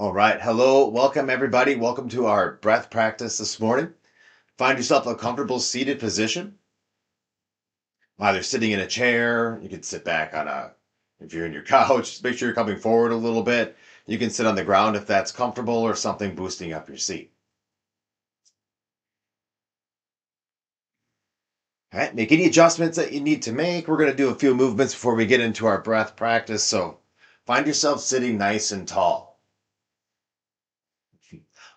All right. Hello. Welcome, everybody. Welcome to our breath practice this morning. Find yourself a comfortable seated position, either sitting in a chair. You can sit back if you're in your couch, just make sure you're coming forward a little bit. You can sit on the ground if that's comfortable or something boosting up your seat. All right. Make any adjustments that you need to make. We're going to do a few movements before we get into our breath practice. So find yourself sitting nice and tall.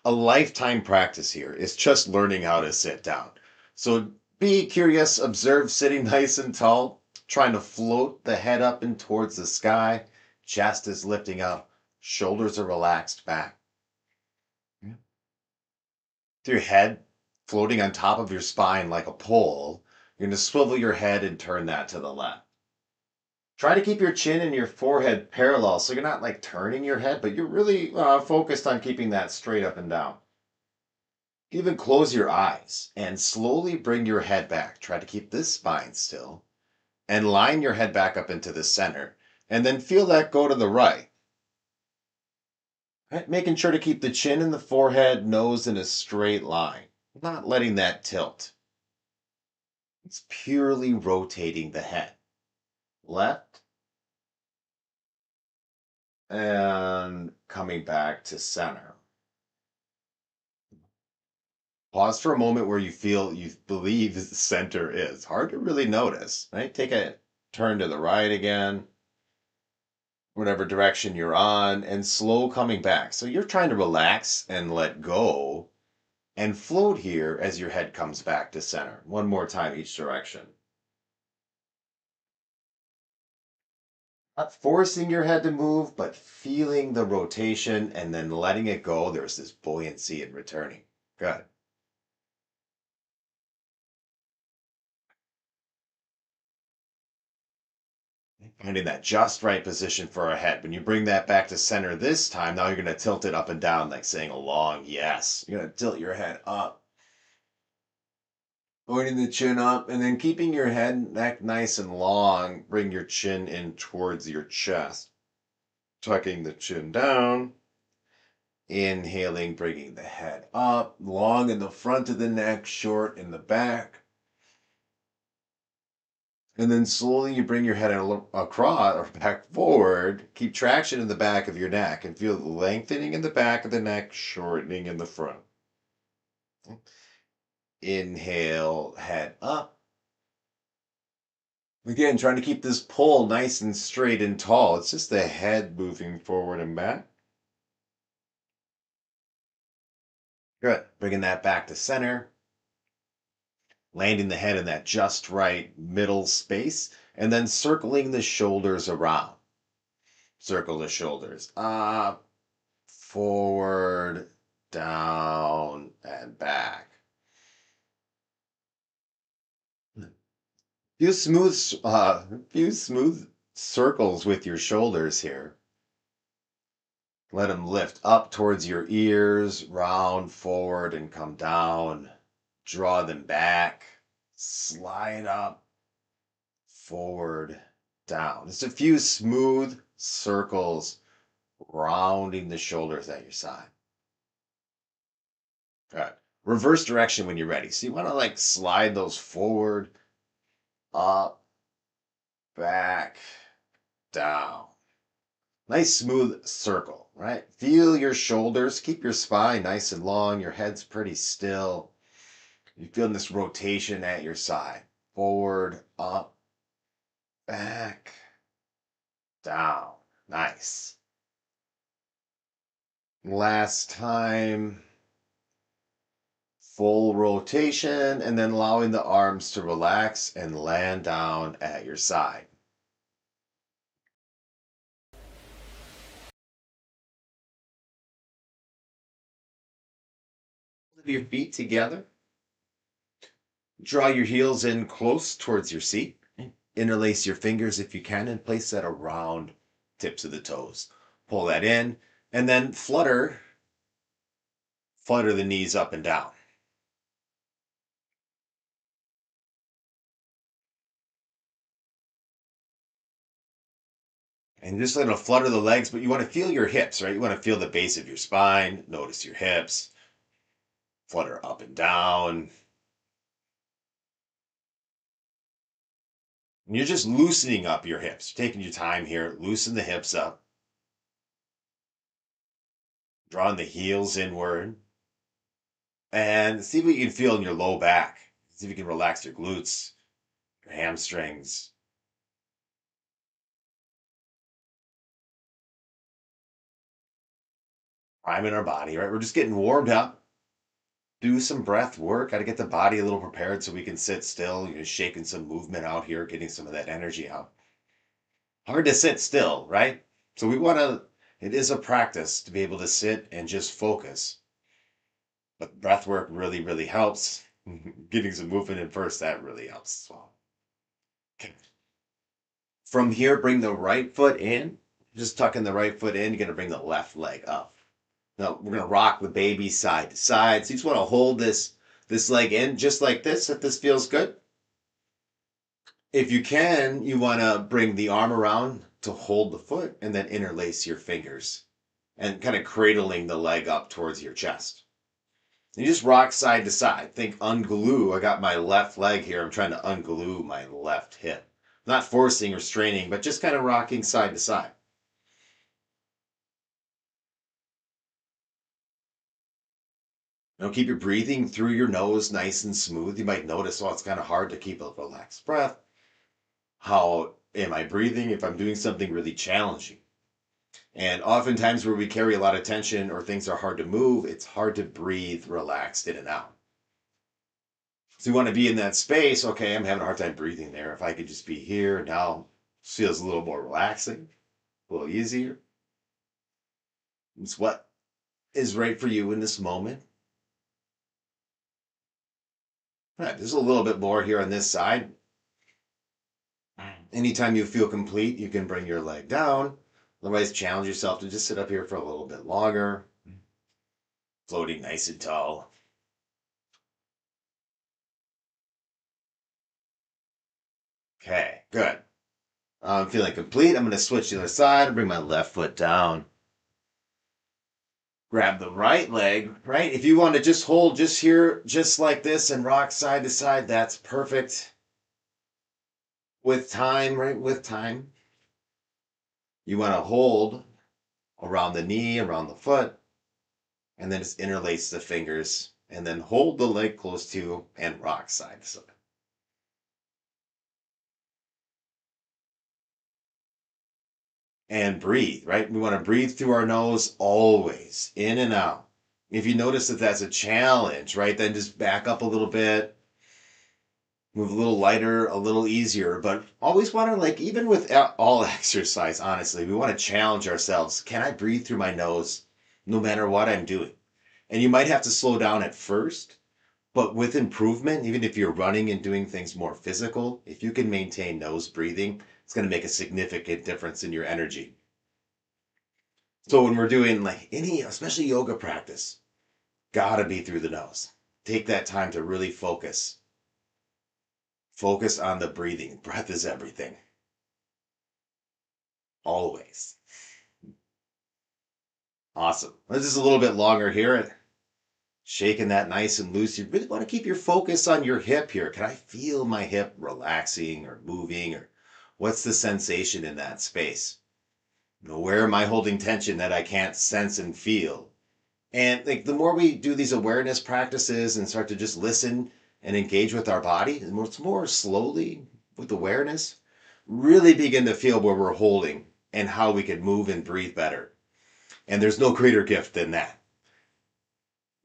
A lifetime practice here is just learning how to sit down. So be curious, observe sitting nice and tall, trying to float the head up and towards the sky. Chest is lifting up, shoulders are relaxed back. Yeah. With your head floating on top of your spine like a pole, you're going to swivel your head and turn that to the left. Try to keep your chin and your forehead parallel so you're not like turning your head, but you're really focused on keeping that straight up and down. Even close your eyes and slowly bring your head back. Try to keep this spine still and line your head back up into the center. And then feel that go to the right. Right? Making sure to keep the chin and the forehead, nose in a straight line, not letting that tilt. It's purely rotating the head. Left and coming back to center. Pause for a moment where you believe the center is. Hard to really notice, right? Take a turn to the right again, whatever direction you're on, and slow coming back. So you're trying to relax and let go and float here as your head comes back to center. One more time each direction. Not forcing your head to move, but feeling the rotation and then letting it go. There's this buoyancy in returning. Good. Finding that just right position for our head. When you bring that back to center this time, now you're going to tilt it up and down like saying a long yes. You're going to tilt your head up, pointing the chin up, and then keeping your head neck nice and long. Bring your chin in towards your chest. Tucking the chin down. Inhaling, bringing the head up, long in the front of the neck, short in the back. And then slowly you bring your head across or back forward. Keep traction in the back of your neck and feel the lengthening in the back of the neck, shortening in the front. Inhale, head up. Again, trying to keep this pull nice and straight and tall. It's just the head moving forward and back. Good. Bringing that back to center. Landing the head in that just right middle space. And then circling the shoulders around. Circle the shoulders up, forward, down, and back. Few smooth circles with your shoulders here. Let them lift up towards your ears, round forward and come down. Draw them back, slide up, forward, down. Just a few smooth circles rounding the shoulders at your side. Good. Reverse direction when you're ready. So you want to like slide those forward, up, back, down. Nice smooth circle, right? Feel your shoulders. Keep your spine nice and long. Your head's pretty still. You're feeling this rotation at your side. Forward, up, back, down. Nice. Last time. Full rotation and then allowing the arms to relax and land down at your side. Your feet together. Draw your heels in close towards your seat. Interlace your fingers if you can and place that around tips of the toes. Pull that in and then flutter the knees up and down. And just let it flutter the legs, but you want to feel your hips, right? You want to feel the base of your spine, notice your hips, flutter up and down. And you're just loosening up your hips, taking your time here, loosen the hips up, drawing the heels inward, and see what you can feel in your low back. See if you can relax your glutes, your hamstrings. Priming our body, right? We're just getting warmed up. Do some breath work. Got to get the body a little prepared so we can sit still. You're shaking some movement out here, getting some of that energy out. Hard to sit still, right? So we want to, it is a practice to be able to sit and just focus. But breath work really, really helps. Getting some movement in first, that really helps as well. Okay. From here, bring the right foot in. Just tucking the right foot in, you're going to bring the left leg up. Now, we're going to rock the baby side to side. So you just want to hold this leg in just like this, if this feels good. If you can, you want to bring the arm around to hold the foot and then interlace your fingers and kind of cradling the leg up towards your chest. You just rock side to side. Think unglue. I got my left leg here. I'm trying to unglue my left hip. Not forcing or straining, but just kind of rocking side to side. Now keep your breathing through your nose nice and smooth. You might notice, oh, it's kind of hard to keep a relaxed breath. How am I breathing if I'm doing something really challenging? And oftentimes where we carry a lot of tension or things are hard to move, it's hard to breathe relaxed in and out. So you want to be in that space. Okay, I'm having a hard time breathing there. If I could just be here now, feels a little more relaxing, a little easier. It's what is right for you in this moment. All right, there's a little bit more here on this side. Anytime you feel complete, you can bring your leg down. Otherwise, challenge yourself to just sit up here for a little bit longer, floating nice and tall. Okay, good. I'm feeling complete. I'm going to switch to the other side and bring my left foot down. Grab the right leg, right? If you want to just hold just here, just like this, and rock side to side, that's perfect. With time, right? With time. You want to hold around the knee, around the foot, and then just interlace the fingers, and then hold the leg close to you and rock side to side. And breathe, right? We want to breathe through our nose always, in and out. If you notice that that's a challenge, right, then just back up a little bit, move a little lighter, a little easier. But always want to, like, even with all exercise, honestly, we want to challenge ourselves. Can I breathe through my nose no matter what I'm doing? And you might have to slow down at first, but with improvement, even if you're running and doing things more physical, if you can maintain nose breathing, it's going to make a significant difference in your energy. So when we're doing like any, especially yoga practice, gotta be through the nose. Take that time to really focus. Focus on the breathing. Breath is everything. Always. Awesome. This is a little bit longer here. Shaking that nice and loose. You really want to keep your focus on your hip here. Can I feel my hip relaxing or moving, or what's the sensation in that space? Where am I holding tension that I can't sense and feel? And like the more we do these awareness practices and start to just listen and engage with our body, and it's more slowly with awareness, really begin to feel where we're holding and how we can move and breathe better. And there's no greater gift than that.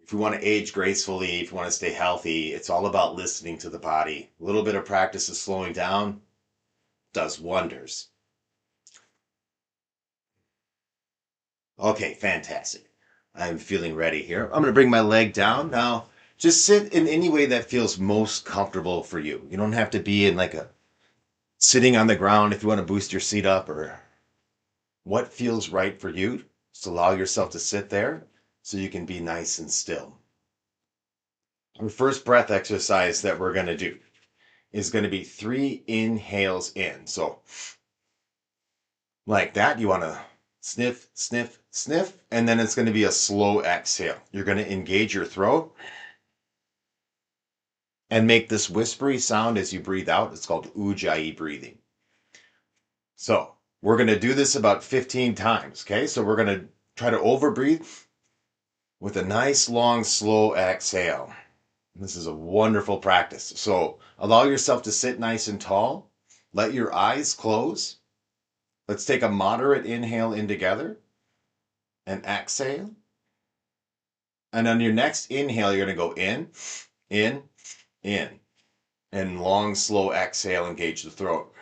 If we want to age gracefully, if we want to stay healthy, it's all about listening to the body. A little bit of practice of slowing down does wonders. Okay, fantastic. I'm feeling ready here. I'm going to bring my leg down. Now, just sit in any way that feels most comfortable for you. You don't have to be in like a sitting on the ground if you want to boost your seat up, or what feels right for you. Just allow yourself to sit there so you can be nice and still. Our first breath exercise that we're going to do is going to be 3 inhales in. So Like that. You want to sniff, sniff, sniff, and then it's going to be a slow exhale. You're going to engage your throat and make this whispery sound as you breathe out. It's called ujjayi breathing. So we're going to do this about 15 times. Okay. So we're going to try to overbreathe with a nice, long, slow exhale. This is a wonderful practice. So allow yourself to sit nice and tall. Let your eyes close. Let's take a moderate inhale in together and exhale. And on your next inhale, you're going to go in, in. And long, slow exhale, engage the throat.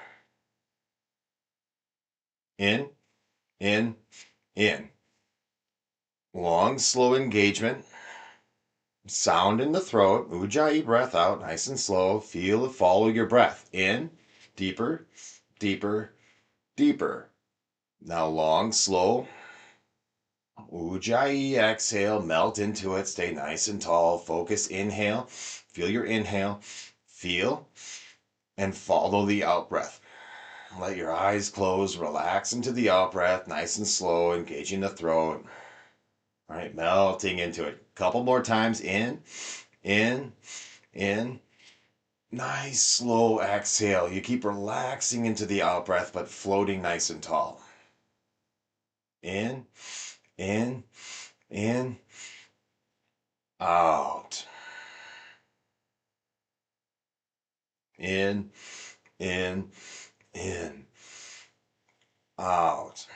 In, in, in. Long, slow engagement. Sound in the throat. Ujjayi breath out, nice and slow. Feel, follow your breath. In, deeper, deeper, deeper. Now long, slow. Ujjayi exhale, melt into it. Stay nice and tall. Focus, inhale. Feel your inhale. Feel and follow the out breath. Let your eyes close. Relax into the out breath. Nice and slow, engaging the throat. All right, melting into it. Couple more times. In, in, in. Nice, slow exhale. You keep relaxing into the out breath, but floating nice and tall. In, in, in, out. In, in, in, out.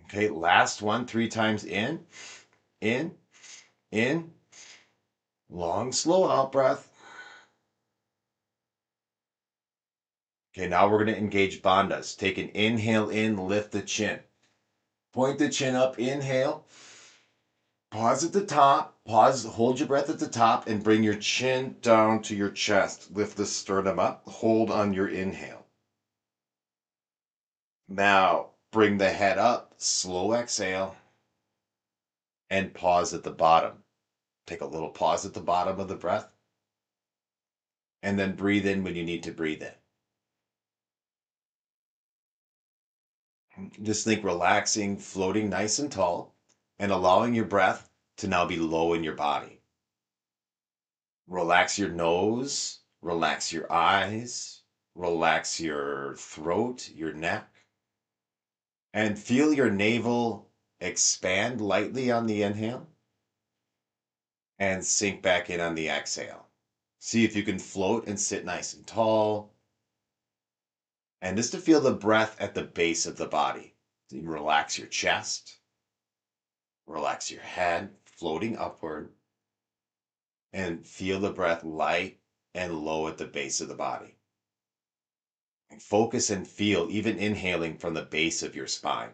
Okay, last one, 3 times in, in, in. Long, slow out breath. Okay, now we're going to engage bandhas. Take an inhale in, lift the chin. Point the chin up, inhale. Pause at the top. Pause, hold your breath at the top and bring your chin down to your chest. Lift the sternum up. Hold on your inhale. Now, bring the head up. Slow exhale. And pause at the bottom. Take a little pause at the bottom of the breath. And then breathe in when you need to breathe in. Just think relaxing, floating nice and tall, and allowing your breath to now be low in your body. Relax your nose, relax your eyes, relax your throat, your neck, and feel your navel expand lightly on the inhale and sink back in on the exhale. See if you can float and sit nice and tall. And just to feel the breath at the base of the body. So you relax your chest, relax your head, floating upward, and feel the breath light and low at the base of the body. And focus and feel, even inhaling from the base of your spine.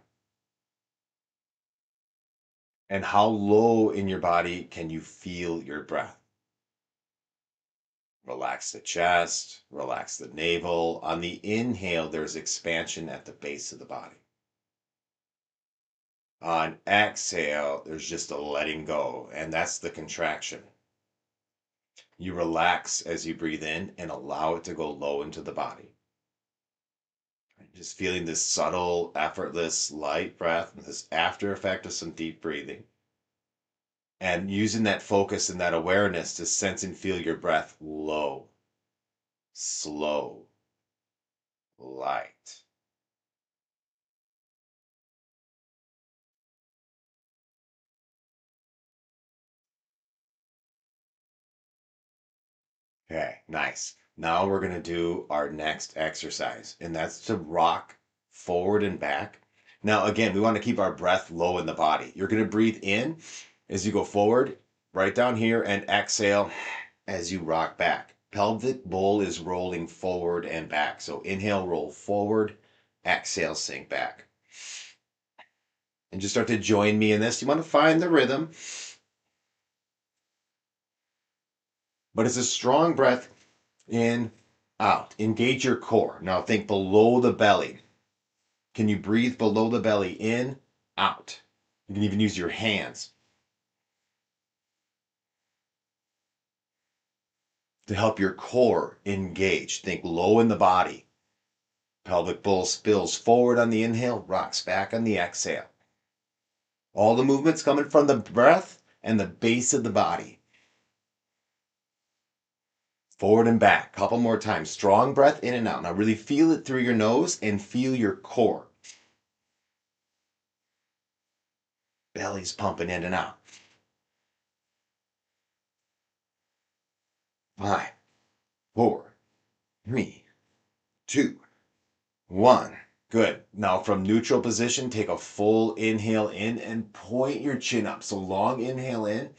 And how low in your body can you feel your breath? Relax the chest, relax the navel. On the inhale, there's expansion at the base of the body. On exhale, there's just a letting go, and that's the contraction. You relax as you breathe in and allow it to go low into the body. Just feeling this subtle, effortless, light breath, and this after effect of some deep breathing. And using that focus and that awareness to sense and feel your breath low, slow, light. Okay, nice. Now we're going to do our next exercise, and that's to rock forward and back. Now, again, we want to keep our breath low in the body. You're going to breathe in as you go forward, right down here, and exhale as you rock back. Pelvic bowl is rolling forward and back. So inhale, roll forward, exhale, sink back. And just start to join me in this. You want to find the rhythm, but it's a strong breath in, out. Engage your core. Now think below the belly. Can you breathe below the belly? In, out. You can even use your hands to help your core engage. Think low in the body. Pelvic bowl spills forward on the inhale, rocks back on the exhale. All the movements coming from the breath and the base of the body. Forward and back. Couple more times. Strong breath in and out. Now really feel it through your nose and feel your core. Belly's pumping in and out. 5, 4, 3, 2, 1. Good. Now from neutral position, take a full inhale in and point your chin up. So long inhale in.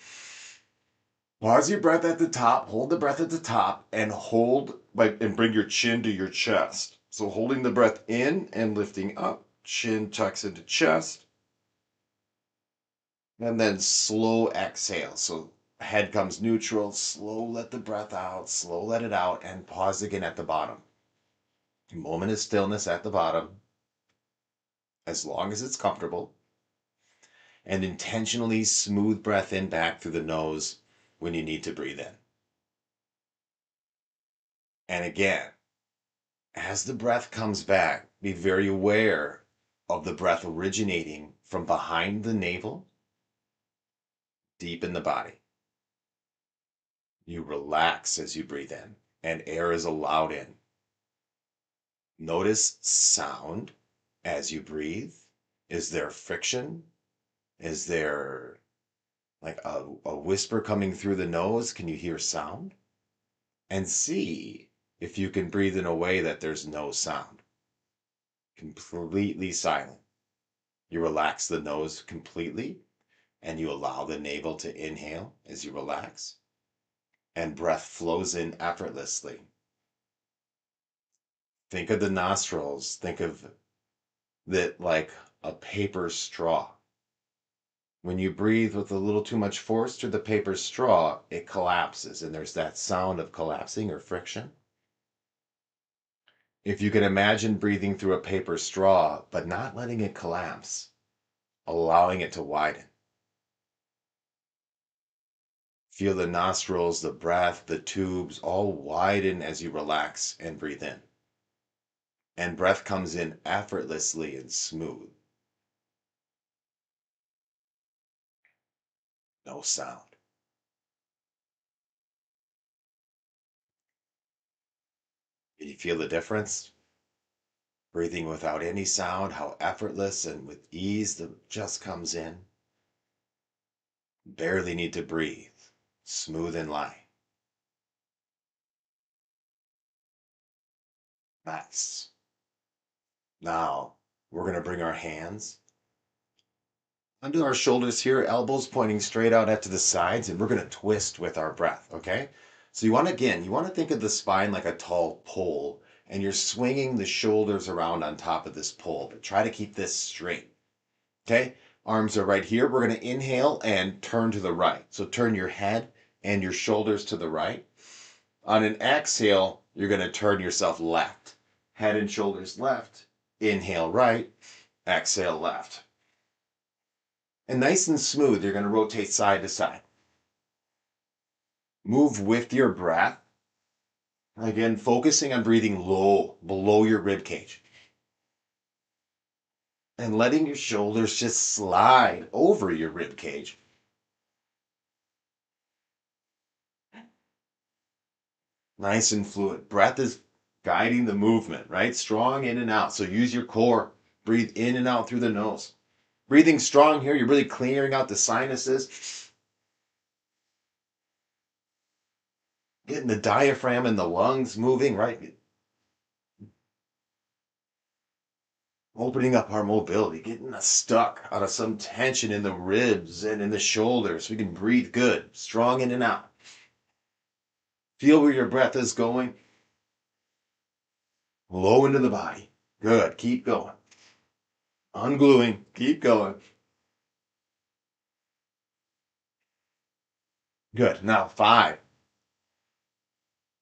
Pause your breath at the top. Hold the breath at the top and and bring your chin to your chest. So holding the breath in and lifting up. Chin tucks into chest. And then slow exhale. So head comes neutral. Slow let the breath out. Slow let it out. And pause again at the bottom. A moment of stillness at the bottom. As long as it's comfortable. And intentionally smooth breath in back through the nose when you need to breathe in. And again, as the breath comes back, be very aware of the breath originating from behind the navel, deep in the body. You relax as you breathe in, and air is allowed in. Notice sound as you breathe. Is there friction? Is there like a whisper coming through the nose? Can you hear sound? And see if you can breathe in a way that there's no sound. Completely silent. You relax the nose completely and you allow the navel to inhale as you relax, and breath flows in effortlessly. Think of the nostrils. Think of that like a paper straw. When you breathe with a little too much force through the paper straw, it collapses, and there's that sound of collapsing or friction. If you can imagine breathing through a paper straw, but not letting it collapse, allowing it to widen. Feel the nostrils, the breath, the tubes all widen as you relax and breathe in. And breath comes in effortlessly and smooth. No sound. Can you feel the difference? Breathing without any sound, how effortless and with ease that just comes in. Barely need to breathe. Smooth and light. Nice. Now, we're going to bring our hands under our shoulders here, elbows pointing straight out to the sides, and we're going to twist with our breath, okay? So you want to think of the spine like a tall pole, and you're swinging the shoulders around on top of this pole, but try to keep this straight, okay? Arms are right here. We're going to inhale and turn to the right. So turn your head and your shoulders to the right. On an exhale, you're going to turn yourself left. Head and shoulders left. Inhale right. Exhale left. And nice and smooth, you're going to rotate side to side. Move with your breath. Again, focusing on breathing low, below your rib cage. And letting your shoulders just slide over your rib cage. Nice and fluid. Breath is guiding the movement, right? Strong in and out. So use your core. Breathe in and out through the nose. Breathing strong here, you're really clearing out the sinuses. Getting the diaphragm and the lungs moving, right? Opening up our mobility, getting us stuck out of some tension in the ribs and in the shoulders. We can breathe good, strong in and out. Feel where your breath is going. Low into the body. Good. Keep going. Ungluing. Keep going. Good. Now 5,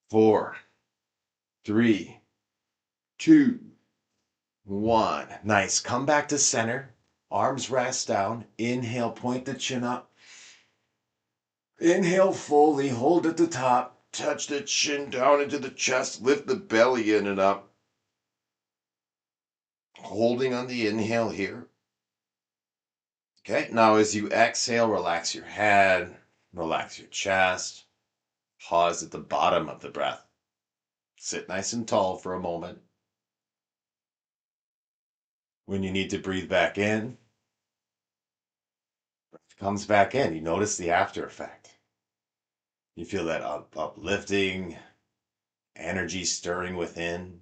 4, 3, 2, 1. Nice. Come back to center. Arms rest down. Inhale, point the chin up. Inhale fully. Hold at the top. Touch the chin down into the chest. Lift the belly in and up. Holding on the inhale here. Okay, now as you exhale, relax your head, relax your chest, pause at the bottom of the breath. Sit nice and tall for a moment. When you need to breathe back in, breath comes back in. You notice the after effect. You feel that uplifting, energy stirring within.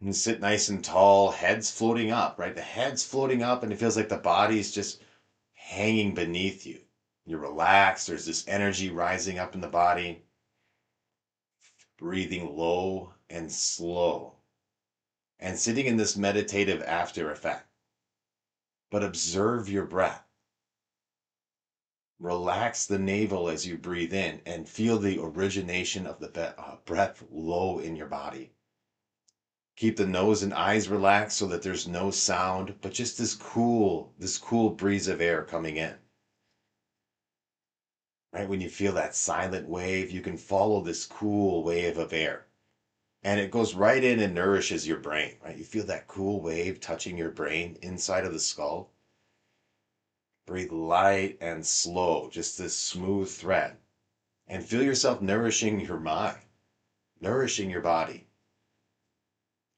And sit nice and tall, head's floating up, right? The head's floating up, and it feels like the body's just hanging beneath you. You're relaxed, there's this energy rising up in the body. Breathing low and slow, and sitting in this meditative after effect. But observe your breath. Relax the navel as you breathe in and feel the origination of the breath low in your body. Keep the nose and eyes relaxed so that there's no sound, but just this cool breeze of air coming in. Right when you feel that silent wave, you can follow this cool wave of air. And it goes right in and nourishes your brain, right? You feel that cool wave touching your brain inside of the skull. Breathe light and slow, just this smooth thread. And feel yourself nourishing your mind, nourishing your body.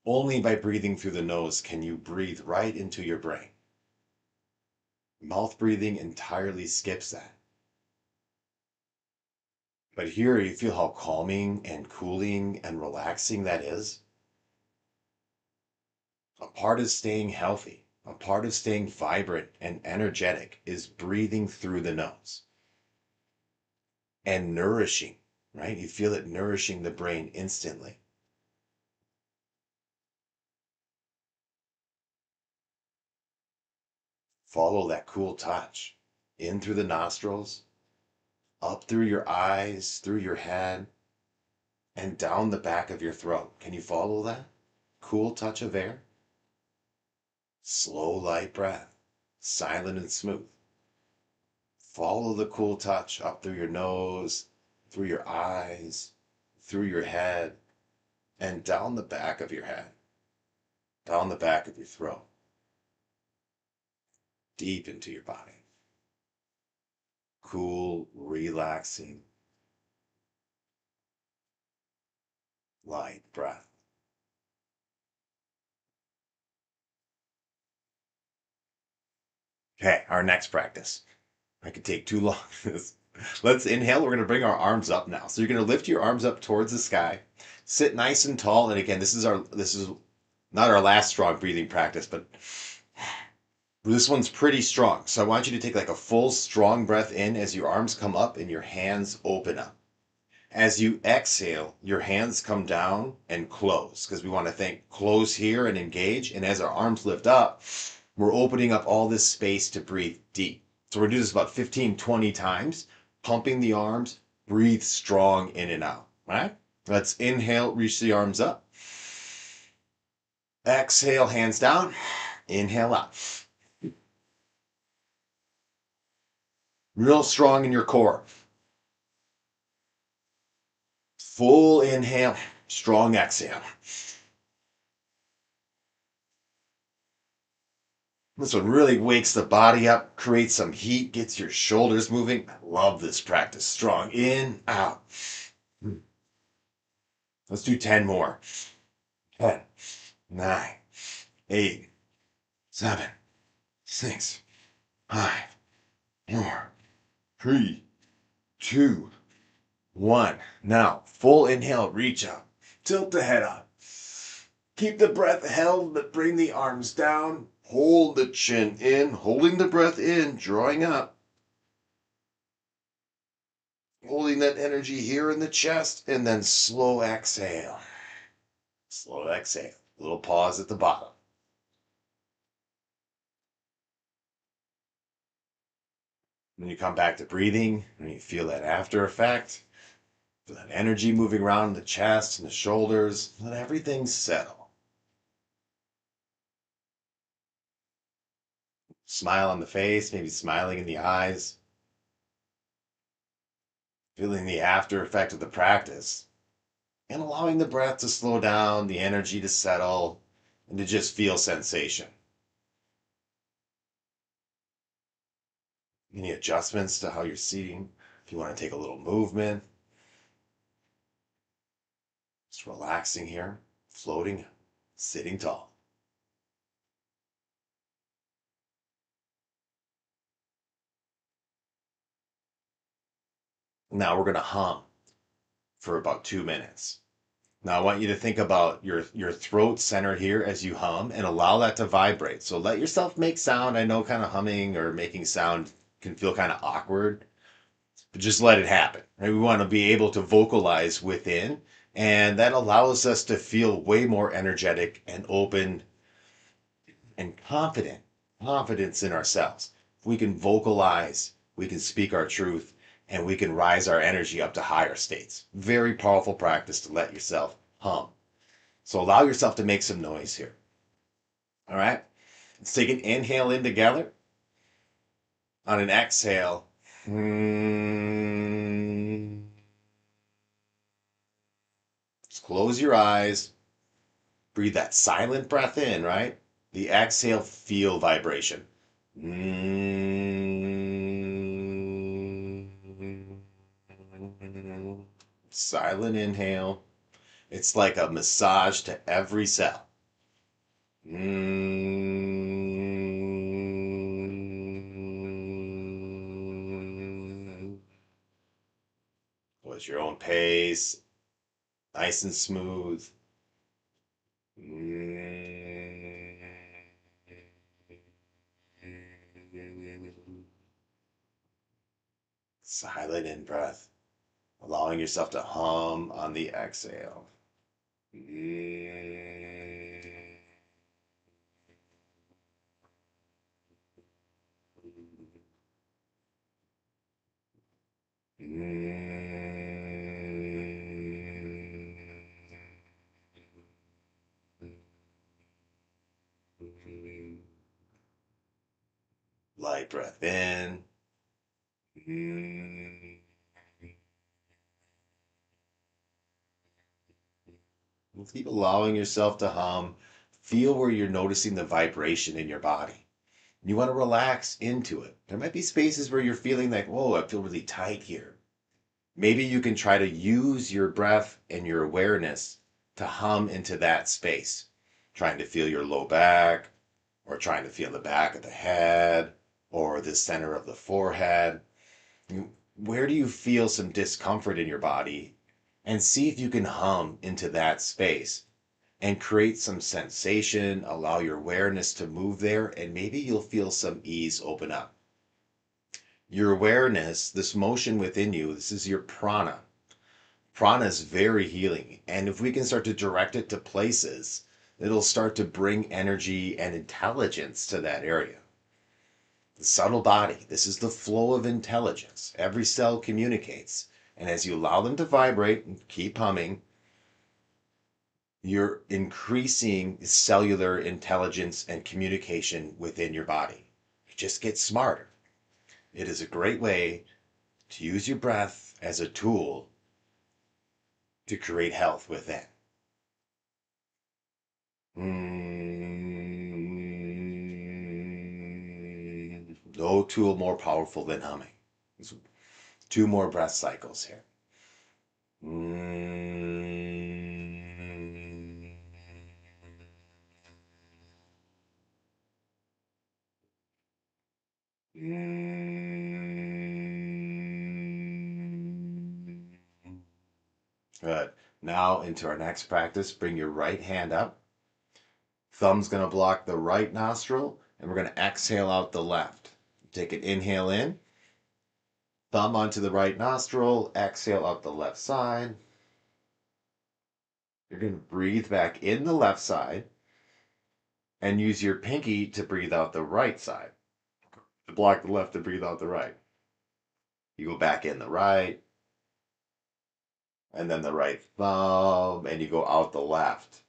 Only by breathing through the nose can you breathe right into your brain. Mouth breathing entirely skips that. But here you feel how calming and cooling and relaxing that is. A part of staying healthy, a part of staying vibrant and energetic is breathing through the nose and nourishing, right? You feel it nourishing the brain instantly. Follow that cool touch in through the nostrils, up through your eyes, through your head, and down the back of your throat. Can you follow that? Cool touch of air. Slow, light breath, silent and smooth. Follow the cool touch up through your nose, through your eyes, through your head, and down the back of your head, down the back of your throat, deep into your body. Cool, relaxing, light breath. Okay, our next practice. I could take too long. Let's inhale. We're going to bring our arms up now. So you're going to lift your arms up towards the sky. Sit nice and tall. And again, this is not our last strong breathing practice, but this one's pretty strong. So I want you to take like a full strong breath in as your arms come up and your hands open up. As you exhale, your hands come down and close because we want to think close here and engage. And as our arms lift up, we're opening up all this space to breathe deep. So we're going to do this about 15, 20 times, pumping the arms, breathe strong in and out. All right? Let's inhale, reach the arms up. Exhale, hands down. Inhale up. Real strong in your core. Full inhale, strong exhale. This one really wakes the body up, creates some heat, gets your shoulders moving. I love this practice. Strong in, out. Let's do 10 more. 10, 9, 8, 7, 6, 5, 4, 3, 2, 1. Now, full inhale, reach up. Tilt the head up. Keep the breath held, but bring the arms down. Hold the chin in, holding the breath in, drawing up. Holding that energy here in the chest, and then slow exhale. Slow exhale. Little pause at the bottom. When you come back to breathing, and you feel that after effect, feel that energy moving around the chest and the shoulders, let everything settle. Smile on the face, maybe smiling in the eyes. Feeling the after effect of the practice. and allowing the breath to slow down, the energy to settle, and to just feel sensation. Any adjustments to how you're seating? If you want to take a little movement, just relaxing here, floating, sitting tall. Now we're going to hum for about 2 minutes. Now I want you to think about your throat center here as you hum and allow that to vibrate. So let yourself make sound. I know kind of humming or making sound can feel kind of awkward, but just let it happen. Right? We want to be able to vocalize within, and that allows us to feel way more energetic and open and confidence in ourselves. If we can vocalize, we can speak our truth, and we can rise our energy up to higher states. Very powerful practice to let yourself hum. So allow yourself to make some noise here. All right. Let's take an inhale in together. On an exhale. Just close your eyes. Breathe that silent breath in, right? The exhale, feel vibration. Silent inhale. It's like a massage to every cell. Was your own pace, nice and smooth. Silent in breath, allowing yourself to hum on the exhale. Light breath in. Keep allowing yourself to hum. Feel where you're noticing the vibration in your body. You want to relax into it. There might be spaces where you're feeling like, whoa, I feel really tight here. Maybe you can try to use your breath and your awareness to hum into that space, trying to feel your low back, or trying to feel the back of the head, or the center of the forehead. Where do you feel some discomfort in your body? And see if you can hum into that space and create some sensation, allow your awareness to move there, and maybe you'll feel some ease open up. Your awareness, this motion within you, this is your prana. Prana is very healing. And if we can start to direct it to places, it'll start to bring energy and intelligence to that area. The subtle body, this is the flow of intelligence. Every cell communicates. And as you allow them to vibrate and keep humming, you're increasing cellular intelligence and communication within your body. You just get smarter. It is a great way to use your breath as a tool to create health within. No tool more powerful than humming. Two more breath cycles here. Good. Now into our next practice, bring your right hand up. Thumb's going to block the right nostril, and we're going to exhale out the left. Take an inhale in. Thumb onto the right nostril, exhale out the left side. You're going to breathe back in the left side and use your pinky to breathe out the right side. To block the left and breathe out the right. You go back in the right, and then the right thumb, and you go out the left.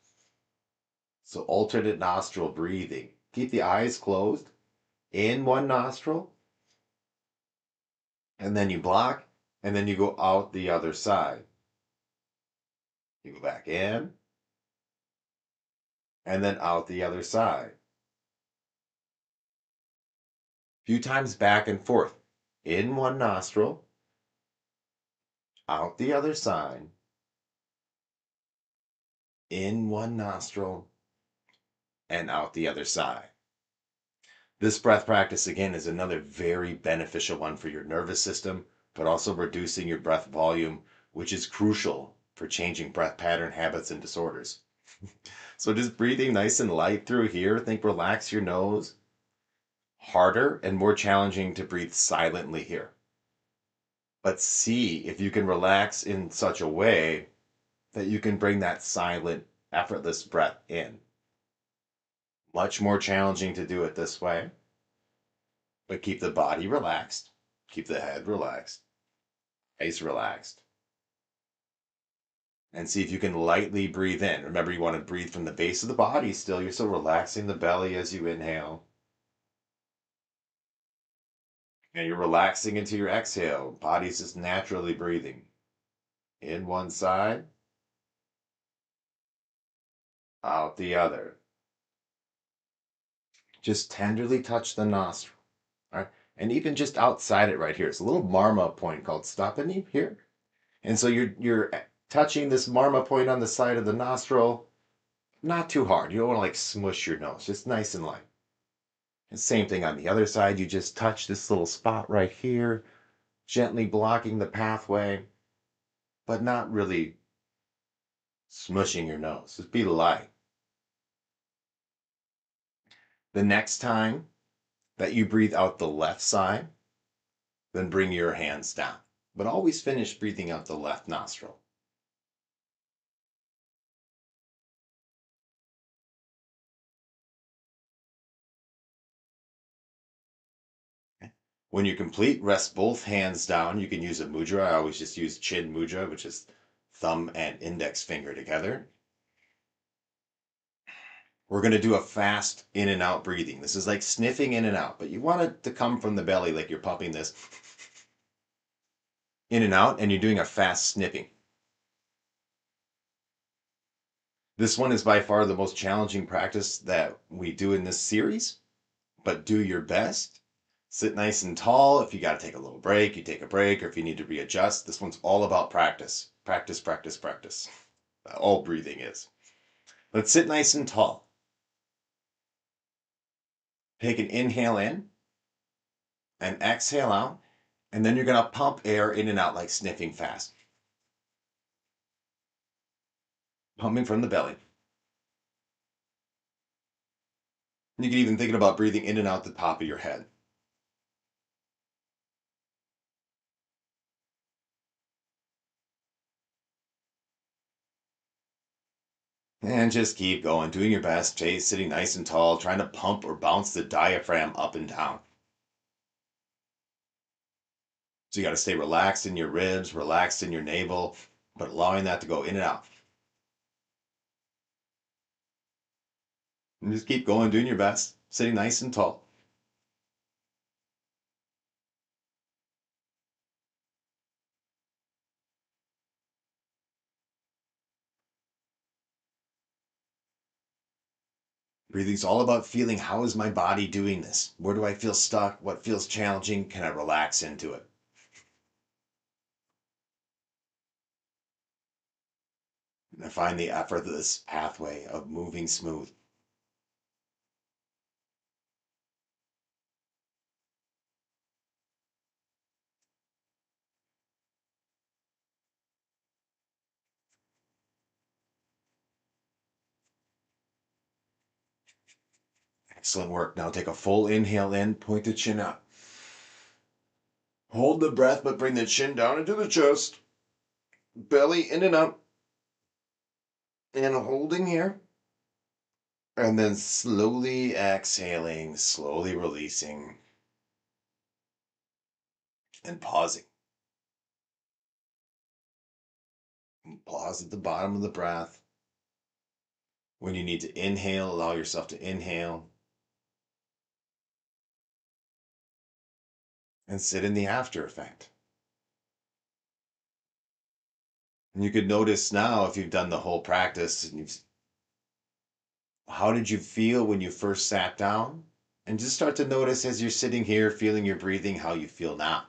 So alternate nostril breathing. Keep the eyes closed. In one nostril, and then you block, and then you go out the other side. You go back in and then out the other side. A few times back and forth. In one nostril, out the other side, in one nostril, and out the other side. This breath practice, again, is another very beneficial one for your nervous system, but also reducing your breath volume, which is crucial for changing breath pattern habits and disorders. So just breathing nice and light through here. Think relax your nose. Harder and more challenging to breathe silently here. But see if you can relax in such a way that you can bring that silent, effortless breath in. Much more challenging to do it this way, but keep the body relaxed, keep the head relaxed, face relaxed, and see if you can lightly breathe in. Remember, you want to breathe from the base of the body still. You're still relaxing the belly as you inhale. And you're relaxing into your exhale. Body's just naturally breathing. In one side, out the other. Just tenderly touch the nostril. All right. And even just outside it right here, it's a little marma point called stopani here. And so you're touching this marma point on the side of the nostril, not too hard. You don't want to like smush your nose, just nice and light. And same thing on the other side. You just touch this little spot right here, gently blocking the pathway, but not really smushing your nose. Just be light. The next time that you breathe out the left side, then bring your hands down. But always finish breathing out the left nostril. When you're complete, rest both hands down. You can use a mudra. I always just use chin mudra, which is thumb and index finger together. We're going to do a fast in and out breathing. This is like sniffing in and out, but you want it to come from the belly like you're pumping this in and out, and you're doing a fast sniffing. This one is by far the most challenging practice that we do in this series, but do your best. Sit nice and tall. If you got to take a little break, you take a break, or if you need to readjust. This one's all about practice. Practice, practice, practice. All breathing is. Let's sit nice and tall. Take an inhale in and exhale out, and then you're going to pump air in and out like sniffing fast. Pumping from the belly. You can even think about breathing in and out the top of your head. And just keep going, doing your best. Stay sitting nice and tall, trying to pump or bounce the diaphragm up and down. So you got to stay relaxed in your ribs, relaxed in your navel, but allowing that to go in and out. And just keep going, doing your best, sitting nice and tall. Breathing's all about feeling, how is my body doing this? Where do I feel stuck? What feels challenging? Can I relax into it? And I find the effortless pathway of moving smooth. Excellent work. Now take a full inhale in, point the chin up. Hold the breath, but bring the chin down into the chest. Belly in and up. And holding here. And then slowly exhaling, slowly releasing, and pausing. And pause at the bottom of the breath. When you need to inhale, allow yourself to inhale. And sit in the after effect. You could notice now if you've done the whole practice and how did you feel when you first sat down? And just start to notice as you're sitting here feeling your breathing how you feel now.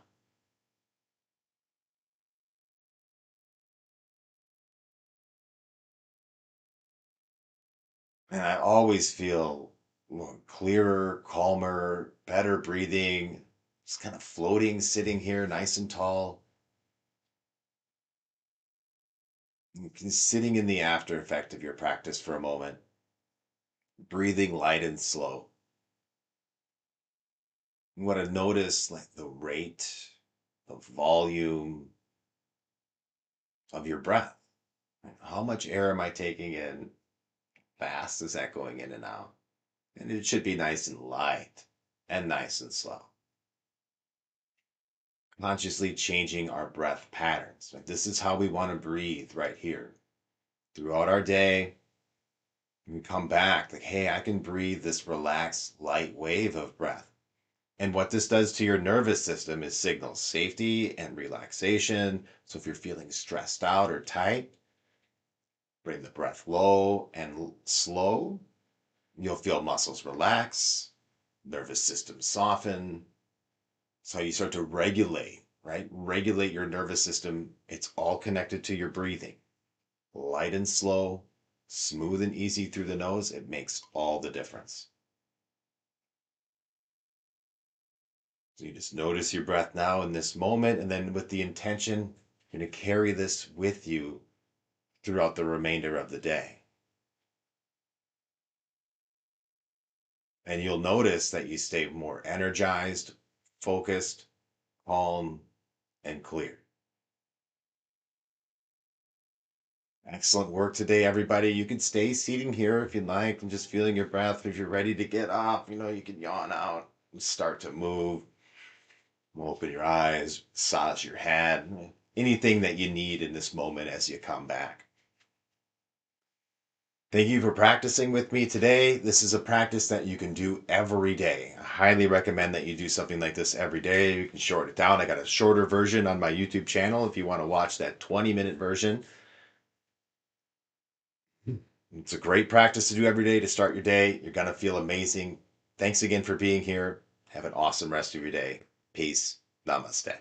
And I always feel more clearer, calmer, better breathing, just kind of floating, sitting here nice and tall, sitting in the after effect of your practice for a moment, breathing light and slow. You want to notice like the rate, the volume of your breath. Right? How much air am I taking in? Fast is that going in and out? And it should be nice and light and nice and slow. Consciously changing our breath patterns. Like this is how we want to breathe right here. Throughout our day, we come back like, hey, I can breathe this relaxed, light wave of breath. And what this does to your nervous system is signals safety and relaxation. So if you're feeling stressed out or tight, bring the breath low and slow. You'll feel muscles relax, nervous system soften. So you start to regulate, right? Regulate your nervous system. It's all connected to your breathing. Light and slow, smooth and easy through the nose. It makes all the difference. So you just notice your breath now in this moment, and then with the intention, you're going to carry this with you throughout the remainder of the day. And you'll notice that you stay more energized, focused, calm, and clear. Excellent work today, everybody. You can stay seating here if you like and just feeling your breath. If you're ready to get up, you can yawn out and start to move. Open your eyes, massage your head, anything that you need in this moment as you come back. Thank you for practicing with me today. This is a practice that you can do every day. I highly recommend that you do something like this every day. You can shorten it down. I got a shorter version on my YouTube channel if you want to watch that 20-minute version. It's a great practice to do every day to start your day. You're going to feel amazing. Thanks again for being here. Have an awesome rest of your day. Peace. Namaste.